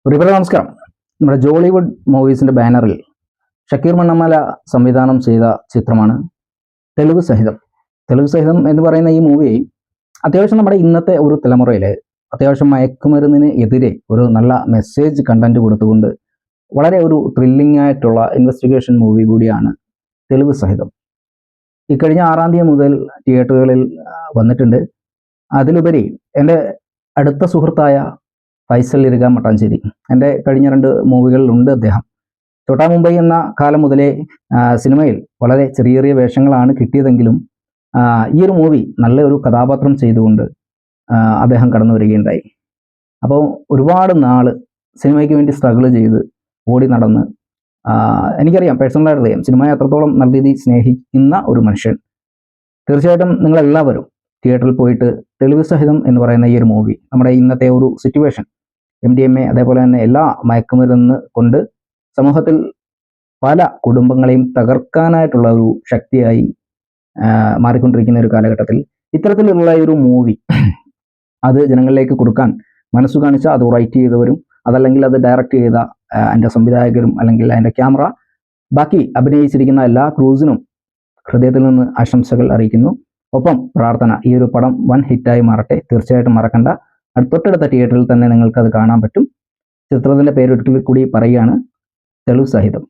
പ്രിയപ്പെട്ട നമസ്കാരം. നമ്മുടെ ജോളിവുഡ് മൂവീസിന്റെ ബാനറിൽ ഷക്കീർ മണ്ണമ്മല സംവിധാനം ചെയ്ത ചിത്രമാണ് തെലുഗു സഹിതം. തെലുഗു സഹിതം എന്ന് പറയുന്ന ഈ മൂവി അത്യാവശ്യം നമ്മുടെ ഇന്നത്തെ ഒരു തലമുറയിൽ അത്യാവശ്യം മയക്കുമരുന്നിന് എതിരെ ഒരു നല്ല മെസ്സേജ് കണ്ടന്റ് കൊടുത്തുകൊണ്ട് വളരെ ഒരു ത്രില്ലിംഗ് ആയിട്ടുള്ള ഇൻവെസ്റ്റിഗേഷൻ മൂവി കൂടിയാണ് തെലുഗു സഹിതം. ഇക്കഴിഞ്ഞ 6-ാം തീയതി മുതൽ തിയേറ്ററുകളിൽ വന്നിട്ടുണ്ട്. അതിലുപരി എൻ്റെ അടുത്ത സുഹൃത്തായ ഫൈസൽ ഇറുക മട്ടാഞ്ചേരി, എൻ്റെ കഴിഞ്ഞ 2 മൂവികളിലുണ്ട് അദ്ദേഹം. ചോട്ടാ മുംബൈ എന്ന കാലം മുതലേ സിനിമയിൽ വളരെ ചെറിയ ചെറിയ വേഷങ്ങളാണ് കിട്ടിയതെങ്കിലും ഈ ഒരു മൂവി നല്ലൊരു കഥാപാത്രം ചെയ്തുകൊണ്ട് അദ്ദേഹം കടന്നു വരികയുണ്ടായി. അപ്പോൾ ഒരുപാട് നാൾ സിനിമയ്ക്ക് വേണ്ടി സ്ട്രഗിൾ ചെയ്ത് ഓടി നടന്ന് എനിക്കറിയാം, പേഴ്സണലായിട്ട് അറിയാം, സിനിമയെ അത്രത്തോളം നല്ല രീതിയിൽ സ്നേഹിക്കുന്ന ഒരു മനുഷ്യൻ. തീർച്ചയായിട്ടും നിങ്ങളെല്ലാവരും തിയേറ്ററിൽ പോയിട്ട് തെലുഗു സഹിതം എന്ന് പറയുന്ന ഈ ഒരു മൂവി നമ്മുടെ ഇന്നത്തെ ഒരു സിറ്റുവേഷൻ, MDMA അതേപോലെ തന്നെ എല്ലാ മയക്കുമരുന്ന് കൊണ്ട് സമൂഹത്തിൽ പല കുടുംബങ്ങളെയും തകർക്കാനായിട്ടുള്ള ഒരു ശക്തിയായി മാറിക്കൊണ്ടിരിക്കുന്ന ഒരു കാലഘട്ടത്തിൽ ഇത്തരത്തിലുള്ള ഒരു മൂവി അത് ജനങ്ങളിലേക്ക് കൊടുക്കാൻ മനസ്സു കാണിച്ച അത് റൈറ്റ് ചെയ്തവരും അതല്ലെങ്കിൽ അത് ഡയറക്റ്റ് ചെയ്ത അതിൻ്റെ സംവിധായകരും അല്ലെങ്കിൽ അതിൻ്റെ ക്യാമറ ബാക്കി അഭിനയിച്ചിരിക്കുന്ന എല്ലാ ക്രൂസിനും ഹൃദയത്തിൽ നിന്ന് ആശംസകൾ അറിയിക്കുന്നു. ഒപ്പം പ്രാർത്ഥന, ഈ ഒരു പടം വൻ ഹിറ്റായി മാറട്ടെ. തീർച്ചയായിട്ടും മറക്കണ്ട, തൊട്ടടുത്ത തിയേറ്ററിൽ തന്നെ നിങ്ങൾക്കത് കാണാൻ പറ്റും. ചിത്രത്തിൻ്റെ പേരൊരിക്കൽ കൂടി പറയുകയാണ്, തെലുഗു സഹിതം.